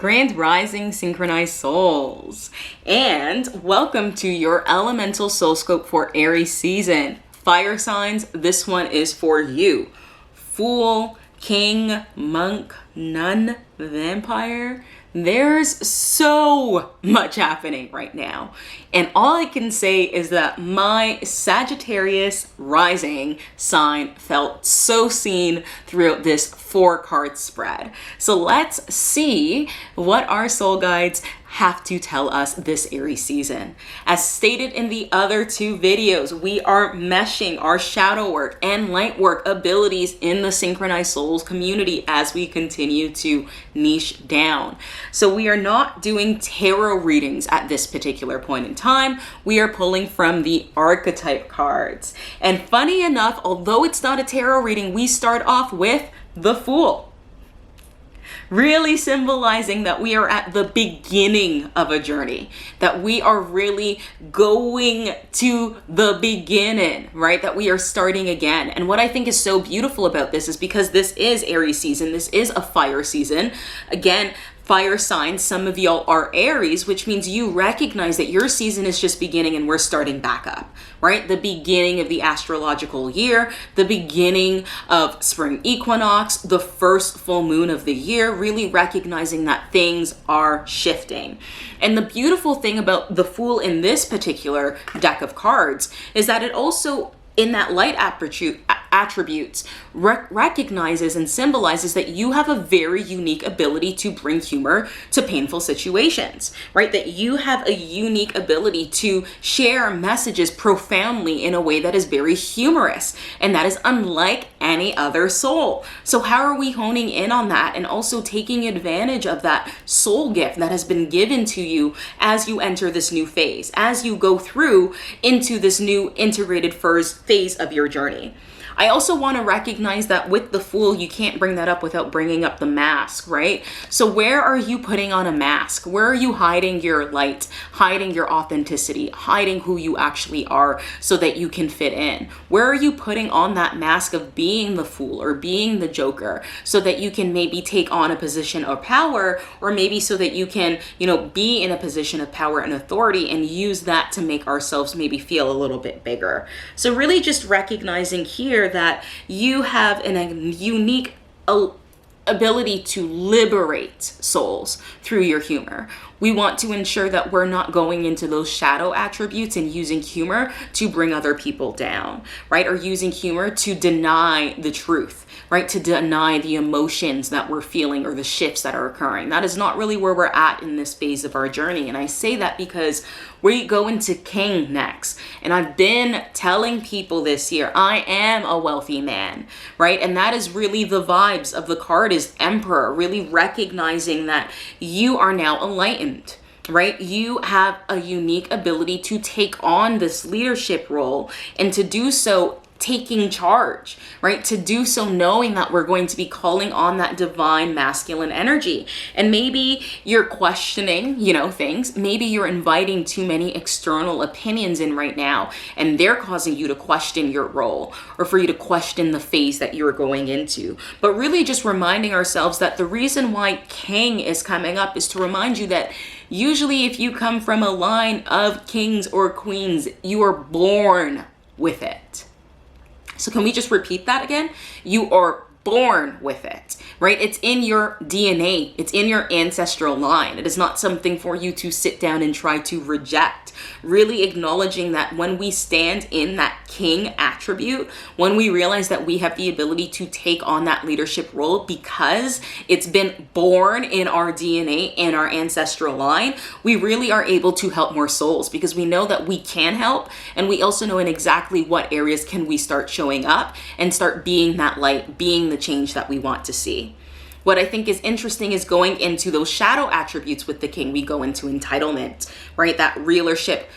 Grand Rising Synchronized Souls, and welcome to your Elemental Soulscope for Aries season. Fire signs, this one is for you. Fool, King, Monk, Nun, Vampire. There's so much happening right now. And all I can say is that my Sagittarius rising sign felt so seen throughout this 4-card spread. So let's see what our soul guides have to tell us this Aries season. As stated in the other 2 videos, we are meshing our shadow work and light work abilities in the Synchronized Souls community as we continue to niche down. So we are not doing tarot readings at this particular point in time. We are pulling from the archetype cards. And funny enough, although it's not a tarot reading, we start off with the Fool. Really symbolizing that we are at the beginning of a journey, that we are really going to the beginning, right? That we are starting again. And what I think is so beautiful about this is because this is Aries season, this is a fire season. Again, fire signs, some of y'all are Aries, which means you recognize that your season is just beginning and we're starting back up, right? The beginning of the astrological year, the beginning of Spring Equinox, the first full moon of the year, really recognizing that things are shifting. And the beautiful thing about the Fool in this particular deck of cards is that it also, in that light attributes, recognizes and symbolizes that you have a very unique ability to bring humor to painful situations, right? That you have a unique ability to share messages profoundly in a way that is very humorous, and that is unlike any other soul. So how are we honing in on that and also taking advantage of that soul gift that has been given to you as you enter this new phase, as you go through into this new integrated phase of your journey? I also want to recognize that with the Fool, you can't bring that up without bringing up the mask, right? So where are you putting on a mask? Where are you hiding your light, hiding your authenticity, hiding who you actually are so that you can fit in? Where are you putting on that mask of being the Fool or being the Joker so that you can maybe take on a position of power, or maybe so that you can, be in a position of power and authority and use that to make ourselves maybe feel a little bit bigger? So really just recognizing here that you have a unique ability to liberate souls through your humor. We want to ensure that we're not going into those shadow attributes and using humor to bring other people down, right? Or using humor to deny the truth, right? To deny the emotions that we're feeling or the shifts that are occurring. That is not really where we're at in this phase of our journey. And I say that because we go into King next. And I've been telling people this year, I am a wealthy man, right? And that is really the vibes of the card is Emperor, really recognizing that you are now enlightened, right? You have a unique ability to take on this leadership role and to do so taking charge, right? To do so knowing that we're going to be calling on that divine masculine energy. And maybe you're questioning, things. Maybe you're inviting too many external opinions in right now, and they're causing you to question your role or for you to question the phase that you're going into. But really just reminding ourselves that the reason why King is coming up is to remind you that usually if you come from a line of kings or queens, you are born with it. So can we just repeat that again? You are born with it, right? It's in your DNA. It's in your ancestral line. It is not something for you to sit down and try to reject. Really acknowledging that when we stand in that King attribute, when we realize that we have the ability to take on that leadership role because it's been born in our DNA and our ancestral line, we really are able to help more souls because we know that we can help, and we also know in exactly what areas can we start showing up and start being that light, being the change that we want to see. What I think is interesting is going into those shadow attributes with the King. We go into entitlement, right? That rulership,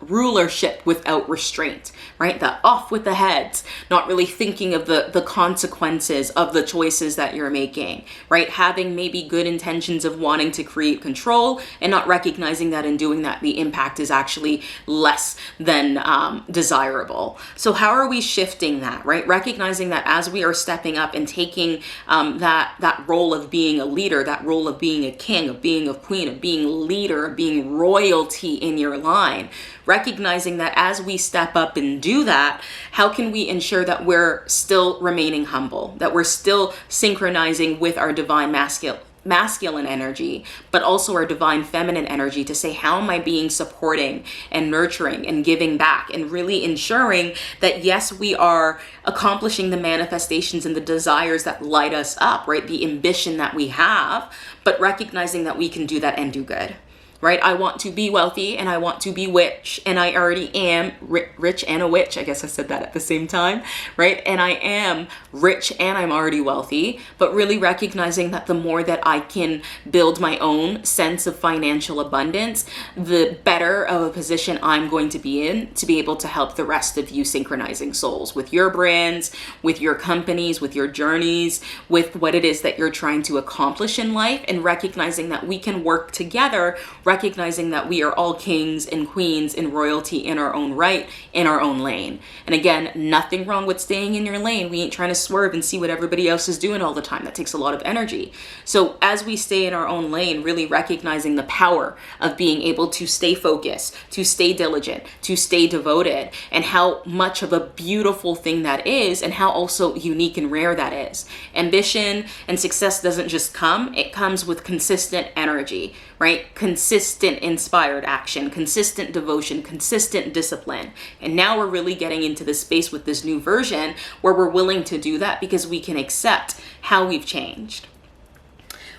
rulership without restraint, right? That off with the heads, not really thinking of the consequences of the choices that you're making, right? Having maybe good intentions of wanting to create control and not recognizing that in doing that, the impact is actually less than desirable. So how are we shifting that, right? Recognizing that as we are stepping up and taking that that role of being a leader, that role of being a king, of being a queen, of being leader, of being royalty in your line. Recognizing that as we step up and do that, how can we ensure that we're still remaining humble, that we're still synchronizing with our divine masculine energy, but also our divine feminine energy, to say, how am I being supporting and nurturing and giving back, and really ensuring that, yes, we are accomplishing the manifestations and the desires that light us up, right? The ambition that we have, but recognizing that we can do that and do good. Right? I want to be wealthy and I want to be witch, and I already am rich and a witch. I guess I said that at the same time, right? And I am rich and I'm already wealthy, but really recognizing that the more that I can build my own sense of financial abundance, the better of a position I'm going to be in to be able to help the rest of you synchronizing souls with your brands, with your companies, with your journeys, with what it is that you're trying to accomplish in life, and recognizing that we can work together, recognizing that we are all kings and queens and royalty in our own right, in our own lane. And again, nothing wrong with staying in your lane. We ain't trying to swerve and see what everybody else is doing all the time. That takes a lot of energy. So as we stay in our own lane, really recognizing the power of being able to stay focused, to stay diligent, to stay devoted, and how much of a beautiful thing that is, and how also unique and rare that is. Ambition and success doesn't just come, it comes with consistent energy, right? Consistent inspired action, consistent devotion, consistent discipline. And now we're really getting into the space with this new version where we're willing to do that because we can accept how we've changed.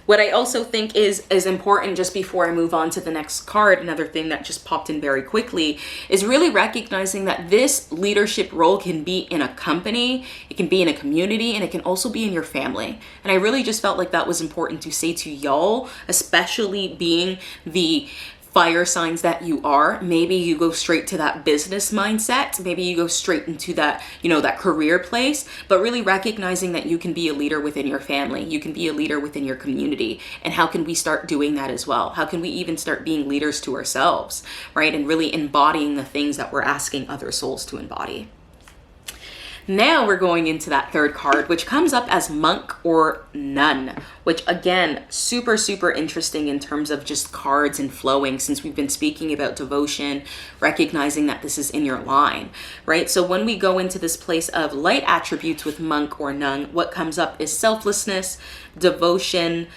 What I also think is important, just before I move on to the next card, another thing that just popped in very quickly, is really recognizing that this leadership role can be in a company, it can be in a community, and it can also be in your family. And I really just felt like that was important to say to y'all, especially being the fire signs that you are. Maybe you go straight to that business mindset. Maybe you go straight into that, that career place, but really recognizing that you can be a leader within your family. You can be a leader within your community. And how can we start doing that as well? How can we even start being leaders to ourselves, right? And really embodying the things that we're asking other souls to embody. Now we're going into that third card, which comes up as monk or nun, which again, super, super interesting in terms of just cards and flowing, since we've been speaking about devotion, recognizing that this is in your line, right? So when we go into this place of light attributes with monk or nun, what comes up is selflessness, devotion,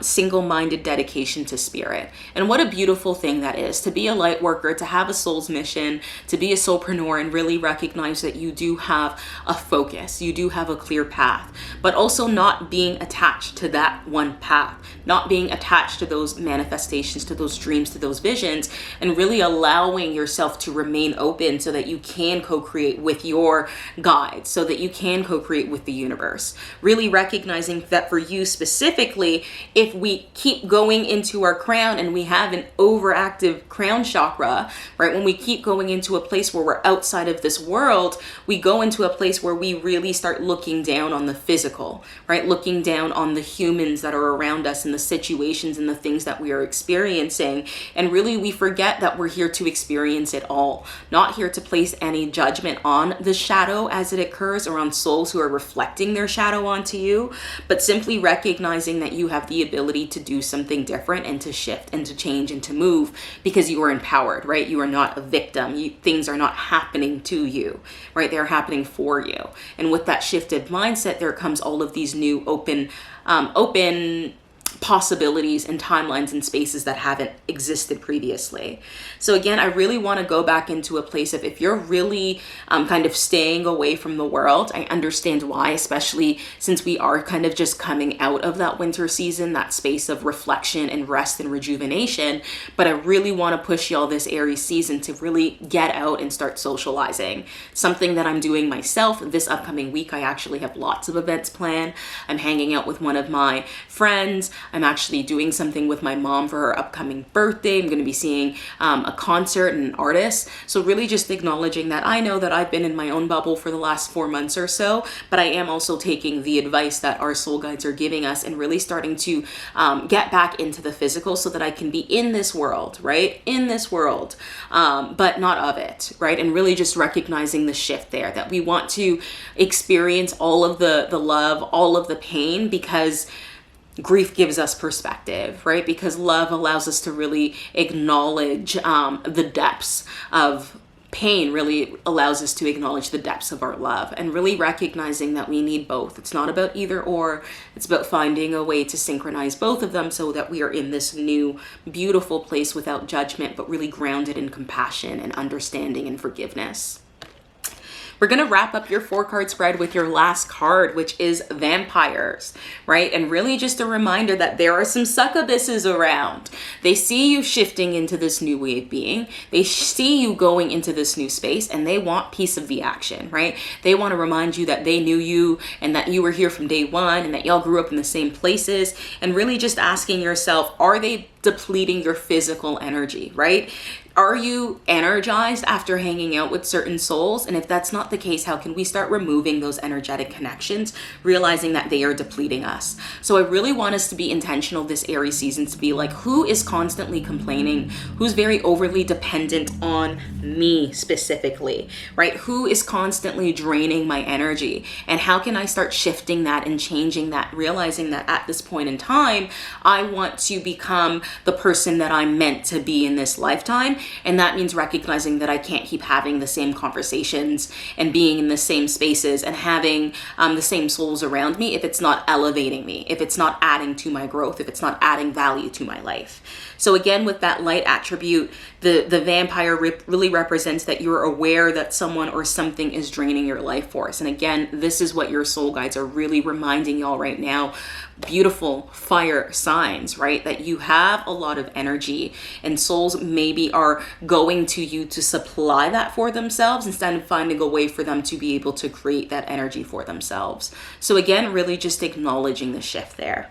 single-minded dedication to spirit. And what a beautiful thing that is, to be a light worker, to have a soul's mission, to be a soulpreneur, and really recognize that you do have a focus, you do have a clear path, but also not being attached to that one path, not being attached to those manifestations, to those dreams, to those visions, and really allowing yourself to remain open so that you can co-create with your guides, so that you can co-create with the universe. Really recognizing that for you specifically, if we keep going into our crown and we have an overactive crown chakra, right? When we keep going into a place where we're outside of this world, we go into a place where we really start looking down on the physical, right? Looking down on the humans that are around us and the situations and the things that we are experiencing. And really we forget that we're here to experience it all, not here to place any judgment on the shadow as it occurs, or on souls who are reflecting their shadow onto you, but simply recognizing that you have the ability to do something different and to shift and to change and to move because you are empowered, right? You are not a victim. Things are not happening to you, right? They're happening for you. And with that shifted mindset, there comes all of these new open possibilities and timelines and spaces that haven't existed previously. So again, I really want to go back into a place of, if you're really kind of staying away from the world, I understand why, especially since we are kind of just coming out of that winter season, that space of reflection and rest and rejuvenation. But I really want to push y'all this Aries season to really get out and start socializing. Something that I'm doing myself this upcoming week. I actually have lots of events planned. I'm hanging out with one of my friends. I'm actually doing something with my mom for her upcoming birthday. I'm going to be seeing a concert and an artist. So really just acknowledging that I know that I've been in my own bubble for the last 4 months or so, but I am also taking the advice that our soul guides are giving us and really starting to get back into the physical so that I can be in this world, right? In this world, but not of it, right? And really just recognizing the shift there, that we want to experience all of the love, all of the pain, because grief gives us perspective, right? Because love allows us to really acknowledge the depths of pain, really allows us to acknowledge the depths of our love, and really recognizing that we need both. It's not about either or, it's about finding a way to synchronize both of them so that we are in this new beautiful place without judgment, but really grounded in compassion and understanding and forgiveness. We're going to wrap up your 4-card spread with your last card, which is Vampires, right? And really just a reminder that there are some succubuses around. They see you shifting into this new way of being. They see you going into this new space, and they want piece of the action, right? They want to remind you that they knew you and that you were here from day one and that y'all grew up in the same places, and really just asking yourself, are they depleting your physical energy, right? Are you energized after hanging out with certain souls? And if that's not the case, how can we start removing those energetic connections, realizing that they are depleting us? So I really want us to be intentional this Aries season to be like, who is constantly complaining? Who's very overly dependent on me specifically, right? Who is constantly draining my energy? And how can I start shifting that and changing that, realizing that at this point in time, I want to become the person that I'm meant to be in this lifetime. And that means recognizing that I can't keep having the same conversations and being in the same spaces and having the same souls around me if it's not elevating me, if it's not adding to my growth, if it's not adding value to my life. So again, with that light attribute, the vampire really represents that you're aware that someone or something is draining your life force. And again, this is what your soul guides are really reminding y'all right now. Beautiful fire signs, right? That you have a lot of energy, and souls maybe are going to you to supply that for themselves instead of finding a way for them to be able to create that energy for themselves. So again, really just acknowledging the shift there.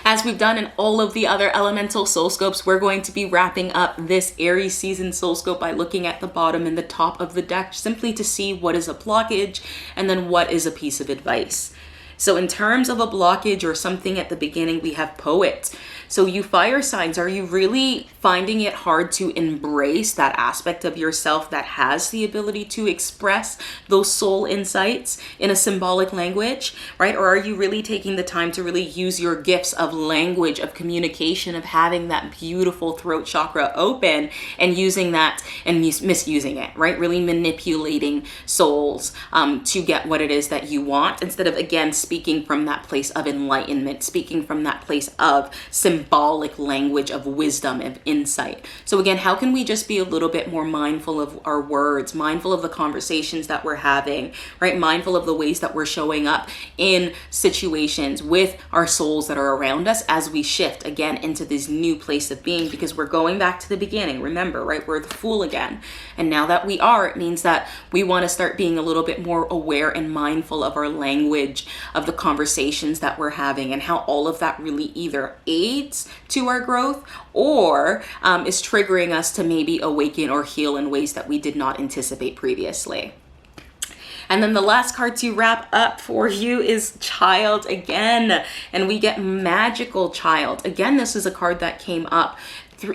As we've done in all of the other elemental soul scopes, we're going to be wrapping up this Aries season soul scope by looking at the bottom and the top of the deck, simply to see what is a blockage and then what is a piece of advice. So in terms of a blockage or something at the beginning, we have Poet. So you fire signs, are you really finding it hard to embrace that aspect of yourself that has the ability to express those soul insights in a symbolic language, right? Or are you really taking the time to really use your gifts of language, of communication, of having that beautiful throat chakra open and using that and misusing it, right? Really manipulating souls to get what it is that you want, instead of, again, speaking from that place of enlightenment, speaking from that place of symbolic language of wisdom, of insight. So again, how can we just be a little bit more mindful of our words, mindful of the conversations that we're having, right? Mindful of the ways that we're showing up in situations with our souls that are around us as we shift again into this new place of being, because we're going back to the beginning. Remember, right? We're the fool again. And now that we are, it means that we want to start being a little bit more aware and mindful of our language, of the conversations that we're having, and how all of that really either aids to our growth or is triggering us to maybe awaken or heal in ways that we did not anticipate previously. And then the last card to wrap up for you is Child again. And we get Magical Child. Again, this is a card that came up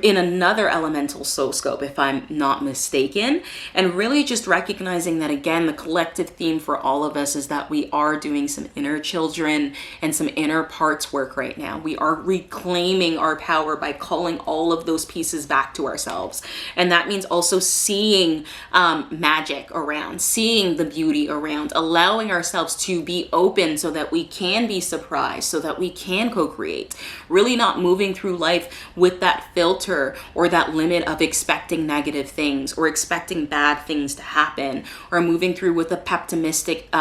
in another elemental soul scope, if I'm not mistaken, and really just recognizing that, again, the collective theme for all of us is that we are doing some inner children and some inner parts work right now. We are reclaiming our power by calling all of those pieces back to ourselves. And that means also seeing magic around, seeing the beauty around, allowing ourselves to be open so that we can be surprised, so that we can co-create, really not moving through life with that filter filter or that limit of expecting negative things or expecting bad things to happen, or moving through with a pessimistic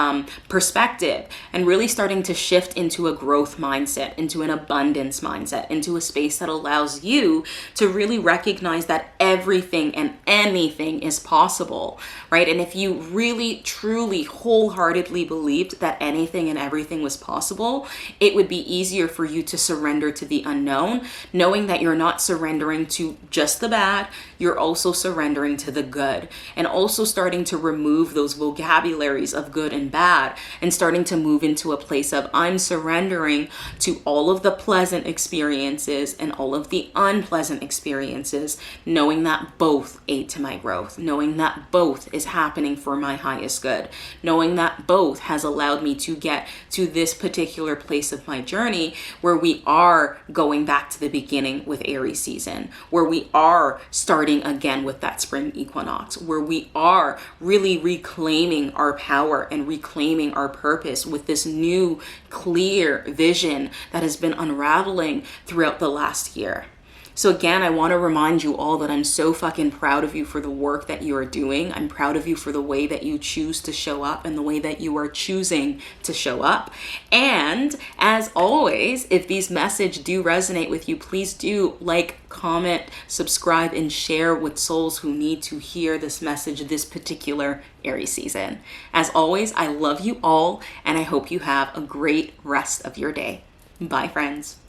perspective, and really starting to shift into a growth mindset, into an abundance mindset, into a space that allows you to really recognize that everything and anything is possible, right? And if you really, truly, wholeheartedly believed that anything and everything was possible, it would be easier for you to surrender to the unknown, knowing that you're not surrendering to just the bad, you're also surrendering to the good, and also starting to remove those vocabularies of good and bad, and starting to move into a place of I'm surrendering to all of the pleasant experiences and all of the unpleasant experiences, knowing that both aid to my growth, knowing that both is happening for my highest good, knowing that both has allowed me to get to this particular place of my journey where we are going back to the beginning with Aries season, where we are starting again with that spring equinox, where we are really reclaiming our power and reclaiming our purpose with this new clear vision that has been unraveling throughout the last year. So again, I want to remind you all that I'm so fucking proud of you for the work that you are doing. I'm proud of you for the way that you choose to show up and the way that you are choosing to show up. And as always, if these messages do resonate with you, please do like, comment, subscribe, and share with souls who need to hear this message this particular Aries season. As always, I love you all, and I hope you have a great rest of your day. Bye, friends.